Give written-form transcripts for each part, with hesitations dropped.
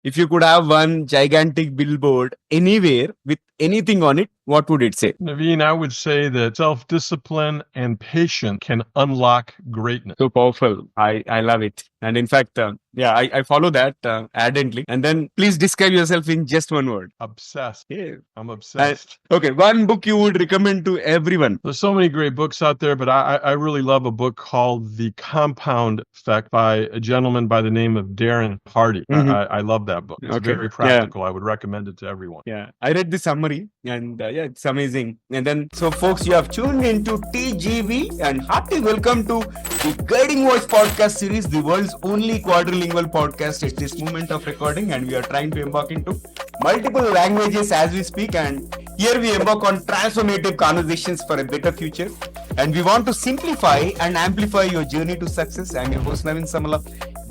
If you could have one gigantic billboard anywhere with anything on it, what would it say? Naveen, I would say that self-discipline and patience can unlock greatness. So powerful. I love it. And in fact, I follow that ardently. And then please describe yourself in just one word. Obsessed. Yeah. I'm obsessed. Okay, one book you would recommend to everyone. There's so many great books out there, but I really love a book called The Compound Effect by a gentleman by the name of Darren Hardy. I love that book. It's very practical. I would recommend it to everyone. Yeah, I read the summary and it's amazing. And then, so folks, you have tuned into TGV and hearty welcome to the Guiding Voice podcast series, the world's only quadrilingual podcast at this moment of recording. And we are trying to embark into multiple languages as we speak. And here we embark on transformative conversations for a better future. And we want to simplify and amplify your journey to success. I'm your host, Naveen Samala,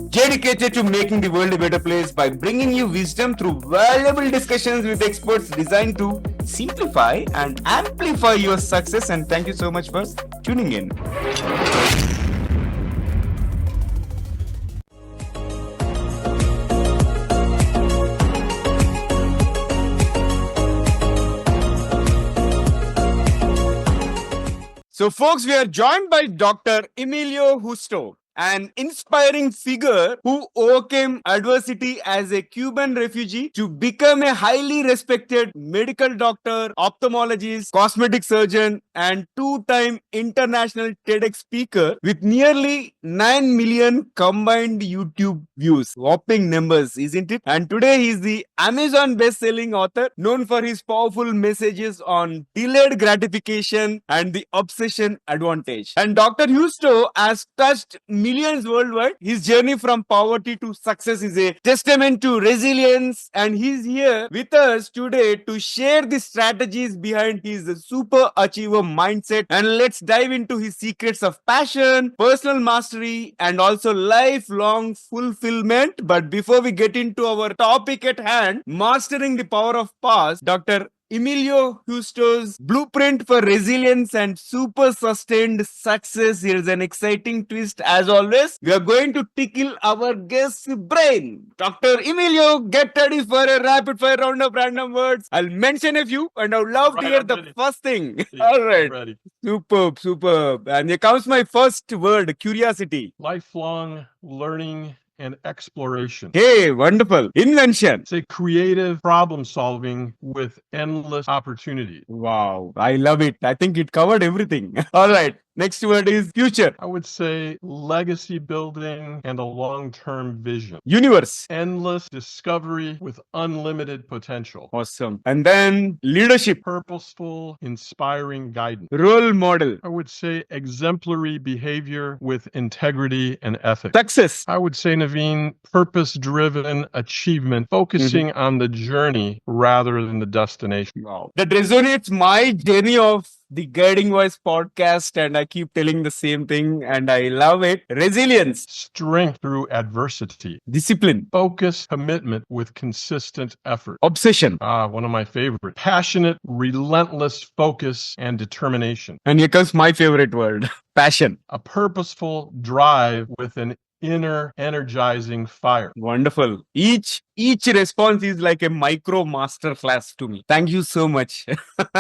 dedicated to making the world a better place by bringing you wisdom through valuable discussions with experts designed to simplify and amplify your success. And thank you so much for tuning in. So, folks, we are joined by Dr. Emilio Husto, an inspiring figure who overcame adversity as a Cuban refugee to become a highly respected medical doctor, ophthalmologist, cosmetic surgeon, and two-time international TEDx speaker with nearly 9 million combined YouTube views. Whopping numbers, isn't it? And today he is the Amazon best-selling author known for his powerful messages on delayed gratification and the obsession advantage. And Dr. Husto has touched millions worldwide. His journey from poverty to success is a testament to resilience, and he's here with us today to share the strategies behind his super achiever mindset. And let's dive into his secrets of passion, personal mastery, and also lifelong fulfillment. But before we get into our topic at hand, mastering the power of past, Dr. Emilio Husto's blueprint for resilience and super sustained success. Here's an exciting twist. As always, we are going to tickle our guest's brain. Dr. Emilio, get ready for a rapid fire round of random words. I'll mention a few and I would love to hear the first thing. All right. Superb. And here comes my first word, curiosity. Lifelong learning and exploration. Hey, wonderful. Invention. Say creative problem solving with endless opportunities. Wow, I love it. I think it covered everything. All right. Next word is future. I would say legacy building and a long-term vision. Universe. Endless discovery with unlimited potential. Awesome. And then leadership. Purposeful, inspiring guidance. Role model. I would say exemplary behavior with integrity and ethics. Success. I would say, Naveen, purpose-driven achievement, focusing on the journey rather than the destination. Wow. That resonates my journey of the Guiding Voice podcast, and I keep telling the same thing, and I love it. Resilience. Strength through adversity. Discipline. Focus, commitment with consistent effort. Obsession. One of my favorites. Passionate, relentless focus and determination. And here comes my favorite word, passion. A purposeful drive with an inner energizing fire. Wonderful. Each response is like a micro master class to me. Thank you so much.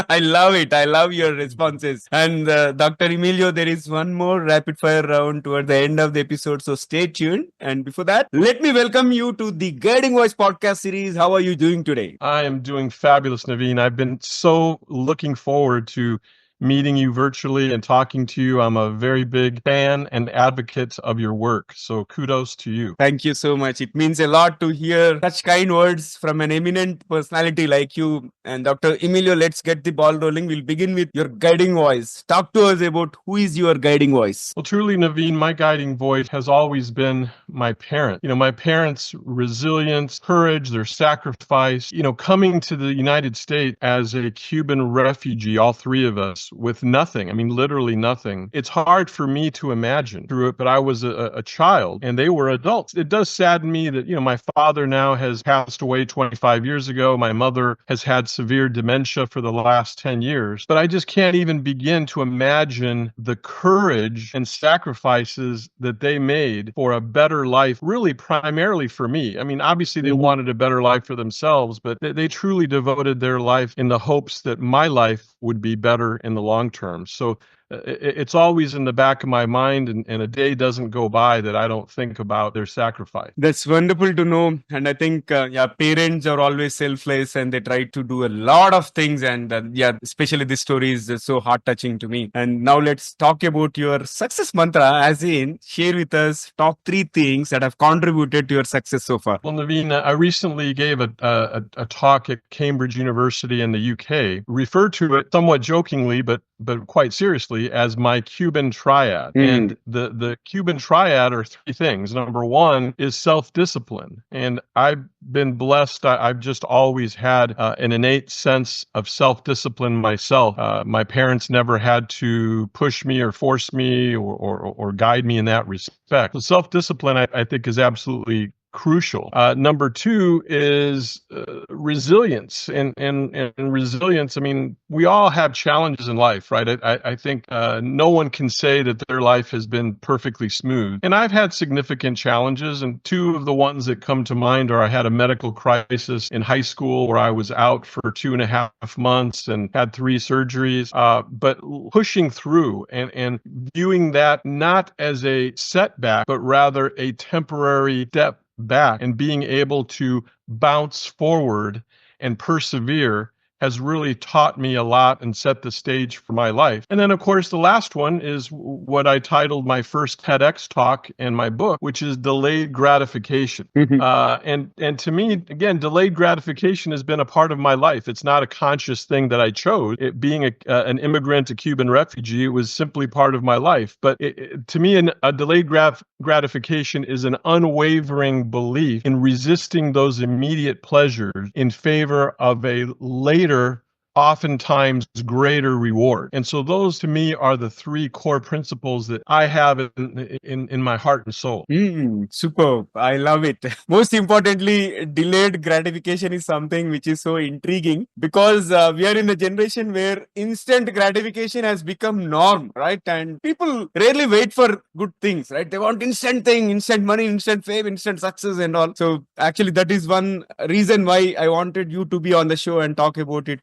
I love it. I love your responses. And Dr. Emilio, there is one more rapid fire round toward the end of the episode, so stay tuned. And before that, let me welcome you to the Guiding Voice podcast series. How are you doing today? I am doing fabulous, Naveen. I've been so looking forward to meeting you virtually and talking to you. I'm a very big fan and advocate of your work. So kudos to you. Thank you so much. It means a lot to hear such kind words from an eminent personality like you. And Dr. Emilio, let's get the ball rolling. We'll begin with your guiding voice. Talk to us about who is your guiding voice. Well, truly, Naveen, my guiding voice has always been my parent. My parents' resilience, courage, their sacrifice, coming to the United States as a Cuban refugee, all three of us, parents with nothing. I mean, literally nothing. It's hard for me to imagine through it, but I was a child and they were adults. It does sadden me that, my father now has passed away 25 years ago. My mother has had severe dementia for the last 10 years, but I just can't even begin to imagine the courage and sacrifices that they made for a better life, really primarily for me. I mean, obviously they wanted a better life for themselves, but they truly devoted their life in the hopes that my life would be better in the long term. So it's always in the back of my mind, and a day doesn't go by that I don't think about their sacrifice. That's wonderful to know. And I think, parents are always selfless and they try to do a lot of things. And especially this story is so heart touching to me. And now let's talk about your success mantra, as in share with us top 3 things that have contributed to your success so far. Well, Naveen, I recently gave a talk at Cambridge University in the UK, referred to it somewhat jokingly, but quite seriously as my Cuban Triad. And the Cuban Triad are 3 things. Number 1 is self-discipline. And I've been blessed. I've just always had an innate sense of self-discipline myself. My parents never had to push me or force me or guide me in that respect. So self-discipline, I think, is absolutely crucial. Number 2 is resilience. And resilience, I mean, we all have challenges in life, right? I think no one can say that their life has been perfectly smooth. And I've had significant challenges, and 2 of the ones that come to mind are I had a medical crisis in high school where I was out for 2.5 months and had 3 surgeries, but pushing through and viewing that not as a setback, but rather a temporary step back, and being able to bounce forward and persevere has really taught me a lot and set the stage for my life. And then, of course, the last one is what I titled my first TEDx talk in my book, which is delayed gratification. And to me, again, delayed gratification has been a part of my life. It's not a conscious thing that I chose. It being an immigrant, a Cuban refugee, it was simply part of my life. But to me, a delayed gratification is an unwavering belief in resisting those immediate pleasures in favor of a later, oftentimes greater reward. And so those to me are the 3 core principles that I have in my heart and soul. Superb. I love it. Most importantly, delayed gratification is something which is so intriguing because we are in a generation where instant gratification has become norm, right? And people rarely wait for good things, right? They want instant thing, instant money, instant fame, instant success and all. So actually that is one reason why I wanted you to be on the show and talk about it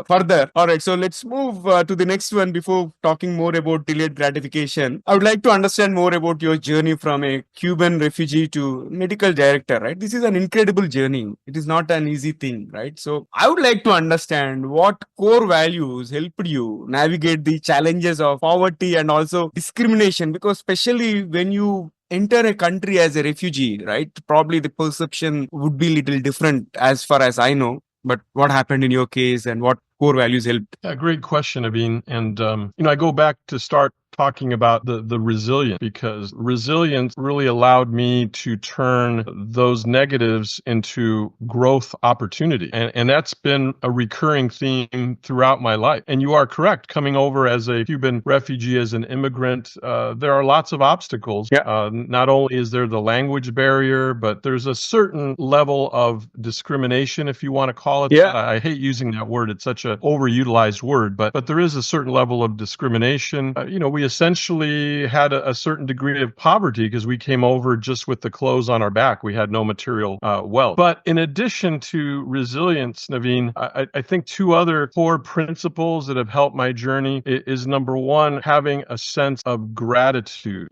further. All right, so let's move to the next one. Before talking more about delayed gratification, I would like to understand more about your journey from a Cuban refugee to medical director, right? This is an incredible journey. It is not an easy thing, right? So I would like to understand what core values helped you navigate the challenges of poverty and also discrimination, because especially when you enter a country as a refugee, right? Probably the perception would be a little different as far as I know. But what happened in your case and what core values helped? Yeah, great question, Abhin. And, I go back to start talking about the resilience, because resilience really allowed me to turn those negatives into growth opportunity. And that's been a recurring theme throughout my life. And you are correct. Coming over as a Cuban refugee, as an immigrant, there are lots of obstacles. Yeah. Not only is there the language barrier, but there's a certain level of discrimination, if you want to call it. Yeah. I hate using that word. It's such an overutilized word, but there is a certain level of discrimination. We essentially had a certain degree of poverty because we came over just with the clothes on our back. We had no material wealth. But in addition to resilience, Naveen, I think 2 other core principles that have helped my journey is number 1, having a sense of gratitude.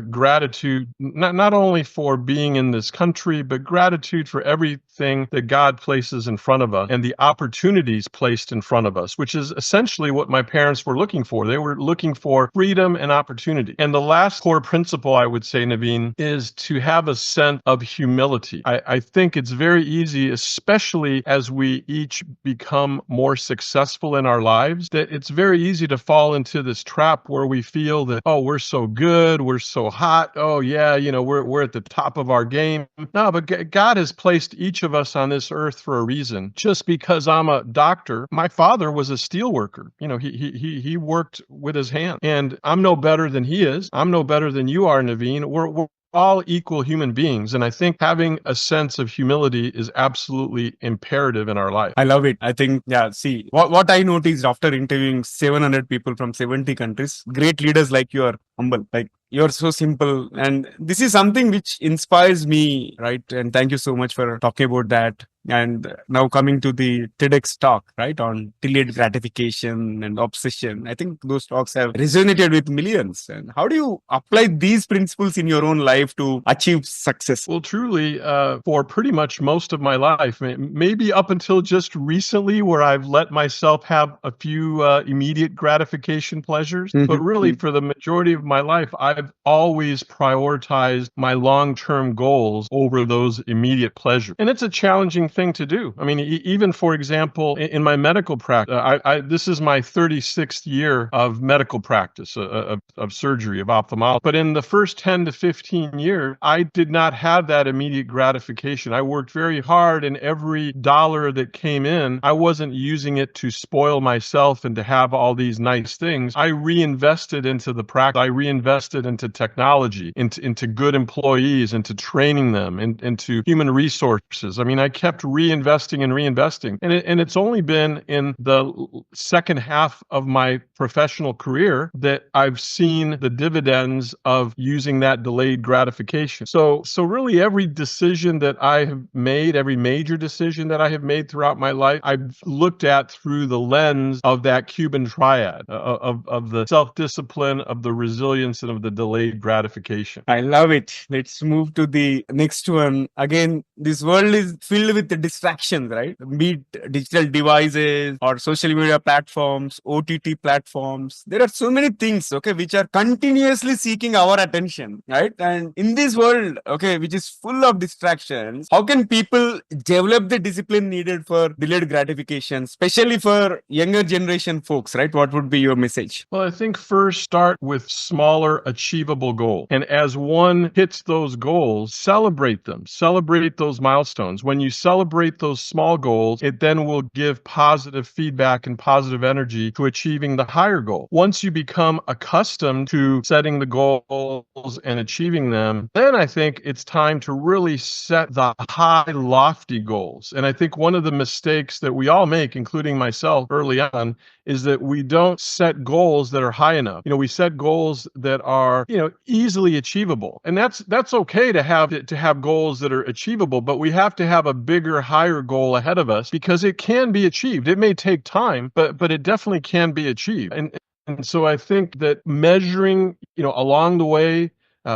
Gratitude not only for being in this country, but gratitude for everything that God places in front of us and the opportunities placed in front of us, which is essentially what my parents were looking for. They were looking for freedom freedom and opportunity. And the last core principle I would say, Naveen, is to have a sense of humility. I think it's very easy, especially as we each become more successful in our lives, that it's very easy to fall into this trap where we feel that, oh, we're so good, we're so hot, oh yeah, we're at the top of our game. No, but God has placed each of us on this earth for a reason. Just because I'm a doctor, my father was a steel worker. He worked with his hand, and I'm no better than he is. I'm no better than you are, Naveen. We're all equal human beings. And I think having a sense of humility is absolutely imperative in our life. I love it. I think, yeah, see, what I noticed after interviewing 700 people from 70 countries, great leaders like you are humble, like you're so simple. And this is something which inspires me, right? And thank you so much for talking about that. And now coming to the TEDx talk, right, on delayed gratification and obsession. I think those talks have resonated with millions. And how do you apply these principles in your own life to achieve success? Well, truly, for pretty much most of my life, maybe up until just recently where I've let myself have a few immediate gratification pleasures. But really, for the majority of my life, I've always prioritized my long-term goals over those immediate pleasures. And it's a challenging thing to do. I mean, even for example, in my medical practice, this is my 36th year of medical practice, of surgery, of ophthalmology. But in the first 10 to 15 years, I did not have that immediate gratification. I worked very hard, and every dollar that came in, I wasn't using it to spoil myself and to have all these nice things. I reinvested into the practice. I reinvested into technology, into good employees, into training them, into human resources. I mean, I kept reinvesting and reinvesting. And it's only been in the second half of my professional career that I've seen the dividends of using that delayed gratification. So really every decision that I have made, every major decision that I have made throughout my life, I've looked at through the lens of that Cuban Triad, of the self-discipline, of the resilience, and of the delayed gratification. I love it. Let's move to the next one. Again, this world is filled with the distractions, right? Be it digital devices or social media platforms, OTT platforms. There are so many things, okay, which are continuously seeking our attention, right? And in this world, okay, which is full of distractions, how can people develop the discipline needed for delayed gratification, especially for younger generation folks, right? What would be your message? Well, I think first start with smaller, achievable goals. And as one hits those goals, celebrate them. Celebrate those milestones. When you celebrate those small goals, it then will give positive feedback and positive energy to achieving the higher goal. Once you become accustomed to setting the goals and achieving them, then I think it's time to really set the high, lofty goals. And I think one of the mistakes that we all make, including myself early on, is that we don't set goals that are high enough. We set goals that are, easily achievable. And that's okay to have goals that are achievable, but we have to have a bigger, higher goal ahead of us because it can be achieved. It may take time, but it definitely can be achieved. And so I think that measuring, along the way,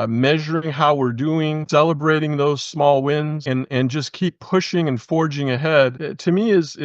measuring how we're doing, celebrating those small wins, and just keep pushing and forging ahead, to me is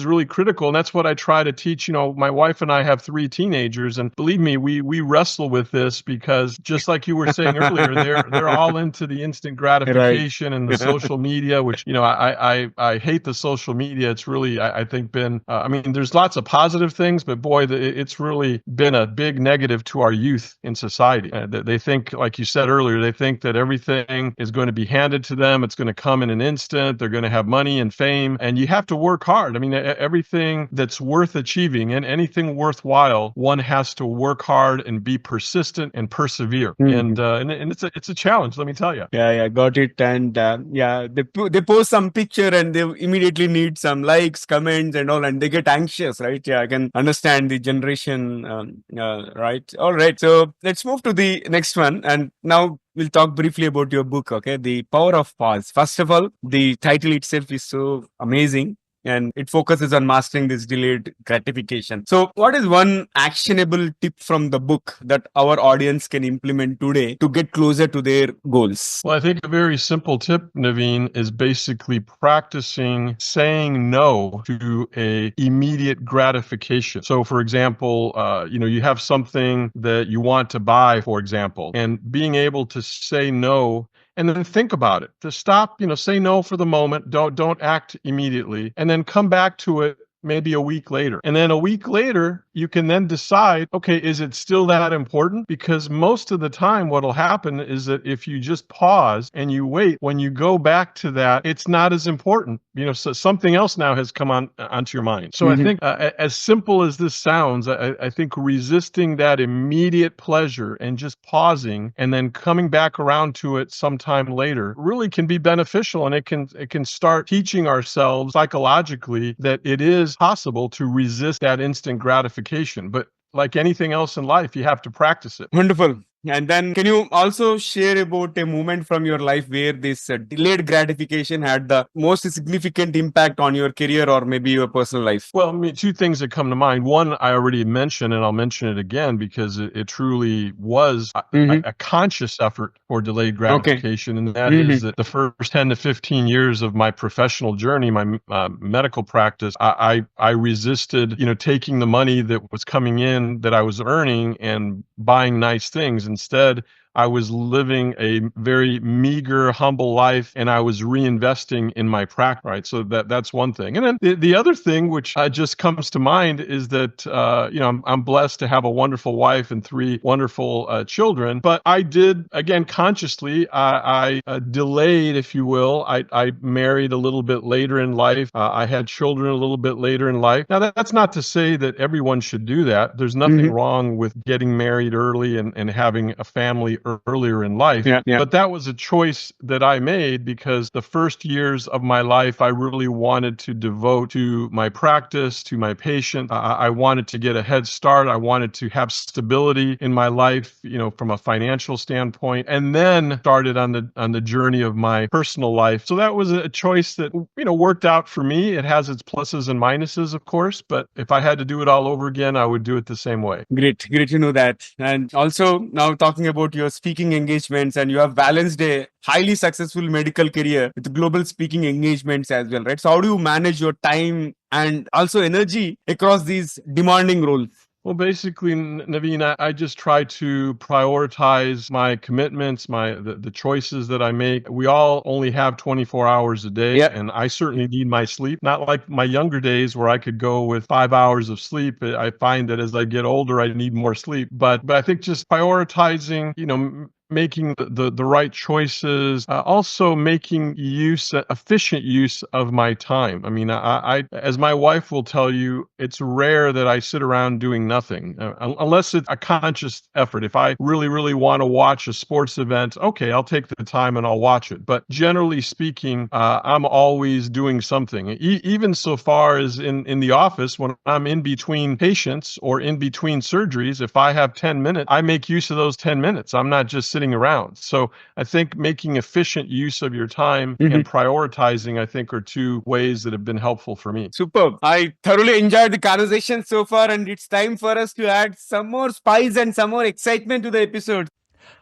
really critical. And that's what I try to teach. My wife and I have 3 teenagers, and believe me, we wrestle with this because just like you were saying earlier, they're all into the instant gratification and the social media, which, I hate the social media. It's really, I think been, there's lots of positive things, but boy, it's really been a big negative to our youth in society. They think, like you said earlier, they think that everything is going to be handed to them. It's going to come in an instant. They're going to have money and fame, and you have to work hard. Everything that's worth achieving and anything worthwhile, one has to work hard and be persistent and persevere. And it's a challenge, let me tell you. Yeah, got it. And they post some picture and they immediately need some likes, comments, and all, and they get anxious, right? Yeah, I can understand the generation, right? All right, so let's move to the next one. And now we'll talk briefly about your book, okay? The Power of Pause. First of all, the title itself is so amazing. and it focuses on mastering this delayed gratification. So what is one actionable tip from the book that our audience can implement today to get closer to their goals? Well, I think a very simple tip, Naveen, is basically practicing saying no to a immediate gratification. So, for example, you have something that you want to buy, for example, and being able to say no and then think about it. To stop, say no for the moment. Don't act immediately, and then come back to it maybe a week later. And then a week later, you can then decide, okay, is it still that important? Because most of the time, what'll happen is that if you just pause and you wait, when you go back to that, it's not as important. So something else now has come onto your mind. So I think as simple as this sounds, I think resisting that immediate pleasure and just pausing and then coming back around to it sometime later really can be beneficial, and it can start teaching ourselves psychologically that it is possible to resist that instant gratification. But like anything else in life, you have to practice it. Wonderful. And then can you also share about a moment from your life where this delayed gratification had the most significant impact on your career or maybe your personal life? Well, two things that come to mind. One, I already mentioned, and I'll mention it again because it truly was a conscious effort for delayed gratification. And that is that the first 10 to 15 years of my professional journey, my medical practice, I resisted, taking the money that was coming in that I was earning and buying nice things. Instead, I was living a very meager, humble life, and I was reinvesting in my practice, right? So that's one thing. And then the other thing, which just comes to mind, is that, I'm blessed to have a wonderful wife and 3 wonderful children. But I did, again, consciously, I delayed, if you will. I married a little bit later in life. I had children a little bit later in life. Now, that's not to say that everyone should do that. There's nothing wrong with getting married early and having a family earlier in life. But that was a choice that I made because the first years of my life, I really wanted to devote to my practice, to my patient. I wanted to get a head start. I wanted to have stability in my life, from a financial standpoint, and then started on the journey of my personal life. So that was a choice that, worked out for me. It has its pluses and minuses, of course, but if I had to do it all over again, I would do it the same way. Great to know that. And also now talking about your speaking engagements, and you have balanced a highly successful medical career with global speaking engagements as well, right? So how do you manage your time and also energy across these demanding roles? Well, basically, Naveen, I just try to prioritize my commitments, the choices that I make. We all only have 24 hours a day, and I certainly need my sleep. Not like my younger days where I could go with 5 hours of sleep. I find that as I get older, I need more sleep. But I think just prioritizing, making the right choices, also making efficient use of my time. I mean, I as my wife will tell you, it's rare that I sit around doing nothing, unless it's a conscious effort. If I really, really want to watch a sports event, okay, I'll take the time and I'll watch it. But generally speaking, I'm always doing something, even so far as in the office, when I'm in between patients or in between surgeries, if I have 10 minutes, I make use of those 10 minutes. I'm not just sitting around. So I think making efficient use of your time and prioritizing, I think, are 2 ways that have been helpful for me. Superb. I thoroughly enjoyed the conversation so far, and it's time for us to add some more spice and some more excitement to the episode.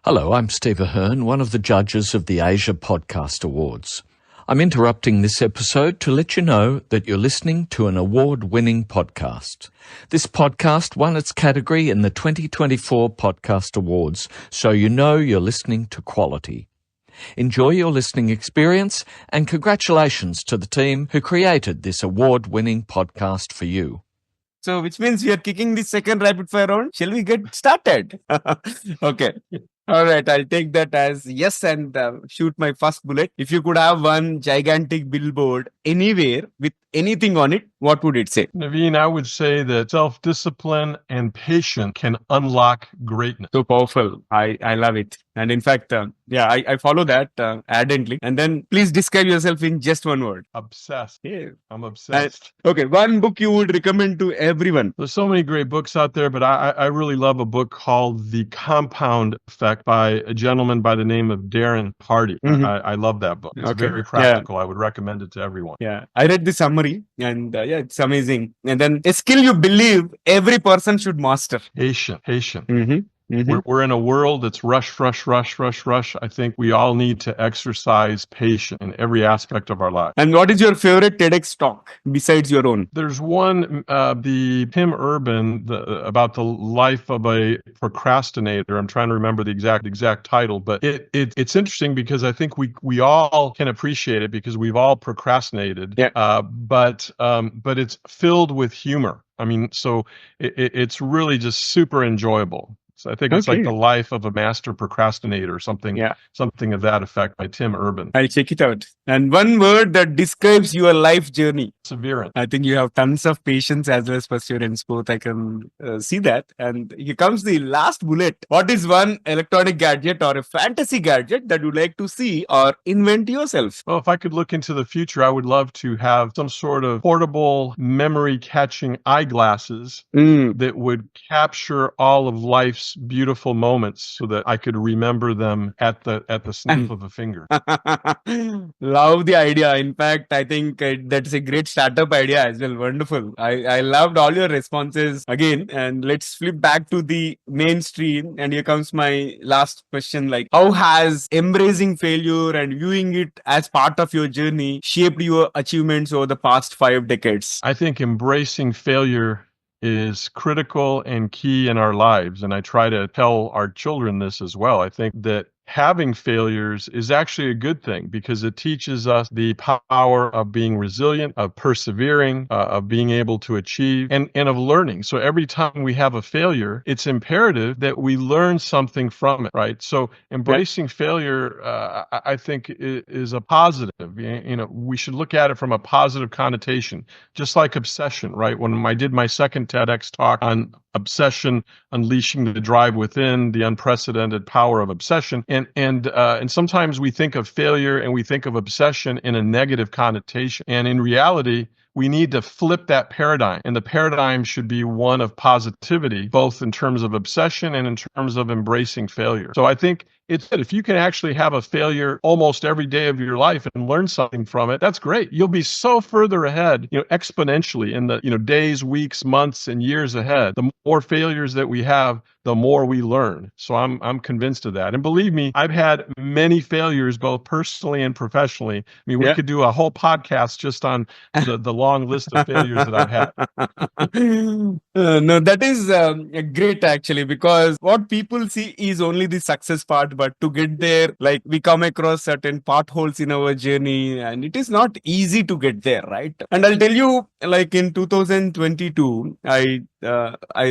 Hello, I'm Steve Ahern, one of the judges of the Asia Podcast Awards. I'm interrupting this episode to let you know that you're listening to an award-winning podcast. This podcast won its category in the 2024 Podcast Awards, so you know you're listening to quality. Enjoy your listening experience, and congratulations to the team who created this award-winning podcast for you. So, which means we are kicking the second rapid fire round. Shall we get started? Okay. All right, I'll take that as yes and shoot my first bullet. If you could have one gigantic billboard anywhere with anything on it, what would it say? Naveen, I would say that self-discipline and patience can unlock greatness. So powerful. I love it. And in fact, I follow that ardently. And then please describe yourself in just one word. Obsessed. Yeah. I'm obsessed. Okay, one book you would recommend to everyone. There's so many great books out there, but I really love a book called The Compound Effect TEDx by a gentleman by the name of Darren Hardy. I love that book. It's very practical. I would recommend it to everyone. Yeah, I read the summary and it's amazing. And then a skill you believe every person should master. Patient. We're in a world that's rush. I think we all need to exercise patience in every aspect of our life. And what is your favorite TEDx talk besides your own? There's one, the Tim Urban, about the life of a procrastinator. I'm trying to remember the exact title, but it's interesting because I think we all can appreciate it because we've all procrastinated. Yeah. But it's filled with humor. I mean, so it's really just super enjoyable. So I think it's like the life of a master procrastinator, something of that effect by Tim Urban. I'll check it out. And one word that describes your life journey. Perseverance. I think you have tons of patience as well as perseverance. Both I can see that. And here comes the last bullet. What is one electronic gadget or a fantasy gadget that you'd like to see or invent yourself? Well, if I could look into the future, I would love to have some sort of portable memory-catching eyeglasses that would capture all of life's beautiful moments so that I could remember them at the snap of a finger. Love the idea. In fact, I think that's a great startup idea as well. Wonderful. I loved all your responses again. And let's flip back to the mainstream. And here comes my last question. Like, how has embracing failure and viewing it as part of your journey shaped your achievements over the past 5 decades? I think embracing failure is critical and key in our lives. And I try to tell our children this as well. I think that having failures is actually a good thing because it teaches us the power of being resilient, of persevering, of being able to achieve, and of learning. So every time we have a failure, it's imperative that we learn something from it, right? So embracing failure, I think, is a positive. You know, we should look at it from a positive connotation, just like obsession, right? When I did my second TEDx talk on obsession, unleashing the drive within, the unprecedented power of obsession. And sometimes we think of failure and we think of obsession in a negative connotation. And in reality, we need to flip that paradigm. And the paradigm should be one of positivity, both in terms of obsession and in terms of embracing failure. So I think it's that if you can actually have a failure almost every day of your life and learn something from it, that's great. You'll be so further ahead, exponentially in the, days, weeks, months, and years ahead. The more failures that we have, the more we learn. So I'm convinced of that. And believe me, I've had many failures, both personally and professionally. I mean, we could do a whole podcast just on the long list of failures that I've had. No, that is great actually, because what people see is only the success part, but to get there, like we come across certain potholes in our journey and it is not easy to get there, right? And I'll tell you, like in 2022, I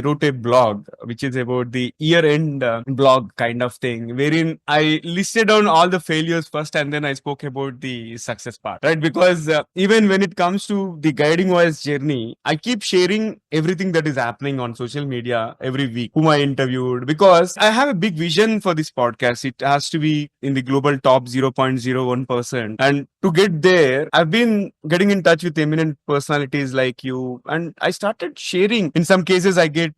wrote a blog, which is about the year-end blog kind of thing, wherein I listed down all the failures first and then I spoke about the success part, right? Because even when it comes to the guiding voice journey, I keep sharing everything that is happening on social media every week, whom I interviewed, because I have a big vision for this podcast. It has to be in the global top 0.01%. And to get there, I've been getting in touch with eminent personalities like you, and I started sharing. In some cases, I get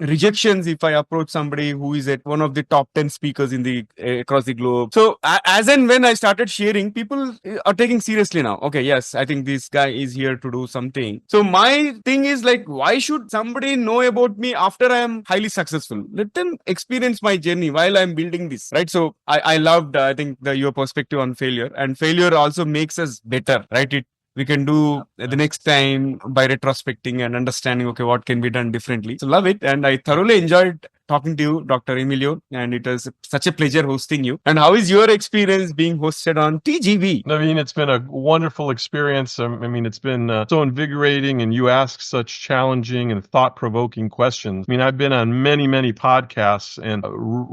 rejections if I approach somebody who is at one of the top 10 speakers in the across the globe. So as and when I started sharing, people are taking seriously now. Okay, yes, I think this guy is here to do something. So my thing is like, why should somebody know about me after I am highly successful? Let them experience my journey while I'm building this, right? So I loved, I think, your perspective on failure, and failure also makes us better, right? We can do the next time by retrospecting and understanding, okay, what can be done differently. So love it. And I thoroughly enjoyed talking to you, Dr. Emilio, and it was such a pleasure hosting you. And how is your experience being hosted on TGV? I mean, it's been a wonderful experience. I mean, it's been so invigorating, and you ask such challenging and thought-provoking questions. I mean, I've been on many, many podcasts, and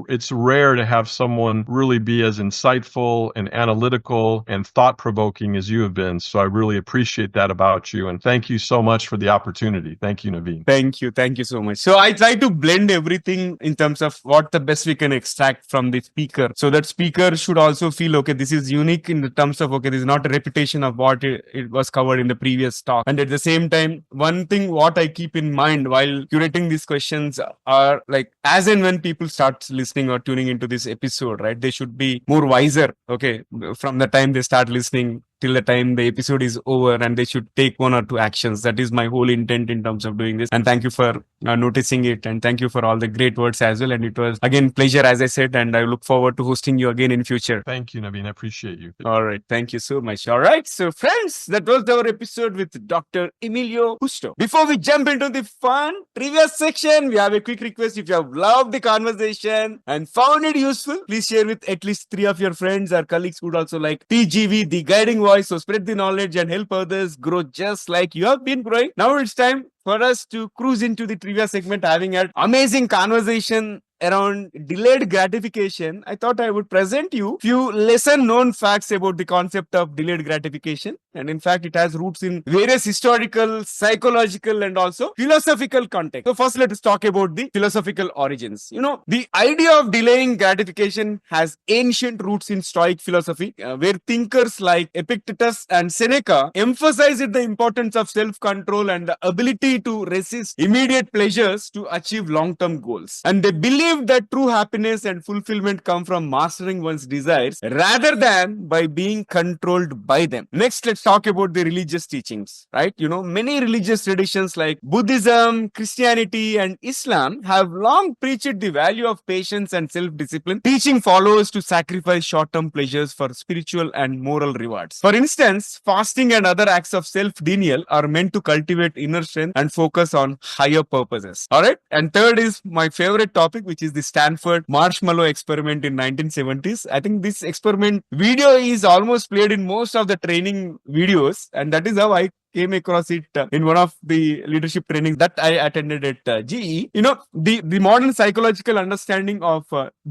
it's rare to have someone really be as insightful and analytical and thought-provoking as you have been. So I really appreciate that about you, and thank you so much for the opportunity. Thank you, Naveen. Thank you so much. So I try to blend everything thinking in terms of what the best we can extract from the speaker. So that speaker should also feel, okay, this is unique in the terms of, okay, this is not a repetition of what it was covered in the previous talk. And at the same time, one thing what I keep in mind while curating these questions are like, as and when people start listening or tuning into this episode, right, they should be more wiser, okay, from the time they start listening till the time the episode is over, and they should take one or two actions. That is my whole intent in terms of doing this. And thank you for noticing it, and thank you for all the great words as well. And it was again pleasure, as I said, and I look forward to hosting you again in future. Thank you, Naveen. I appreciate you. All right, thank you so much. All right, so friends, that was our episode with Dr. Emilio Husto. Before we jump into the fun trivia section, we have a quick request. If you have loved the conversation and found it useful, please share with at least 3 of your friends or colleagues who would also like TGV, the guiding voice. So spread the knowledge and help others grow just like you have been growing. Now it's time for us to cruise into the trivia segment, having an amazing conversation around delayed gratification. I thought I would present you few lesser known facts about the concept of delayed gratification. And in fact, it has roots in various historical, psychological, and also philosophical context. So first, let us talk about the philosophical origins. You know, the idea of delaying gratification has ancient roots in Stoic philosophy, where thinkers like Epictetus and Seneca emphasized the importance of self-control and the ability to resist immediate pleasures to achieve long-term goals. And they believe that true happiness and fulfillment come from mastering one's desires rather than by being controlled by them. Next, let's talk about the religious teachings, right? You know, many religious traditions like Buddhism, Christianity, and Islam have long preached the value of patience and self-discipline, teaching followers to sacrifice short-term pleasures for spiritual and moral rewards. For instance, fasting and other acts of self-denial are meant to cultivate inner strength and focus on higher purposes. All right. And third is my favorite topic, which is the Stanford Marshmallow experiment in 1970s. I think this experiment video is almost played in most of the training videos, and that is how I came across it in one of the leadership trainings that I attended at GE. You know, the modern psychological understanding of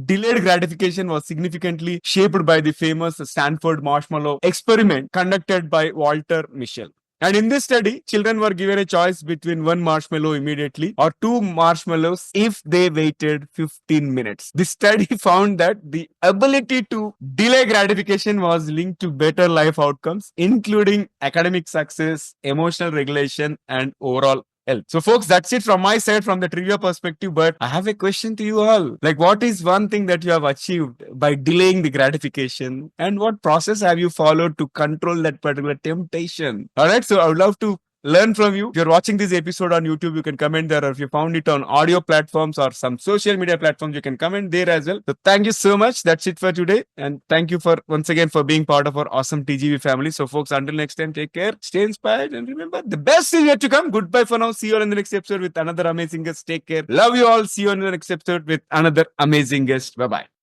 delayed gratification was significantly shaped by the famous Stanford Marshmallow experiment conducted by Walter Mischel. And in this study, children were given a choice between 1 marshmallow immediately or 2 marshmallows if they waited 15 minutes. The study found that the ability to delay gratification was linked to better life outcomes, including academic success, emotional regulation, and overall health. So folks, that's it from my side from the trivia perspective, but I have a question to you all. Like, what is one thing that you have achieved by delaying the gratification, and what process have you followed to control that particular temptation? All right, so I would love to learn from you. If you're watching this episode on YouTube, you can comment there, or if you found it on audio platforms or some social media platforms, you can comment there as well. So thank you so much. That's it for today. And thank you for once again for being part of our awesome TGV family. So folks, until next time, take care, stay inspired, and remember, the best is yet to come. Goodbye for now. See you all in the next episode with another amazing guest. Take care. Love you all. See you on the next episode with another amazing guest. Bye-bye.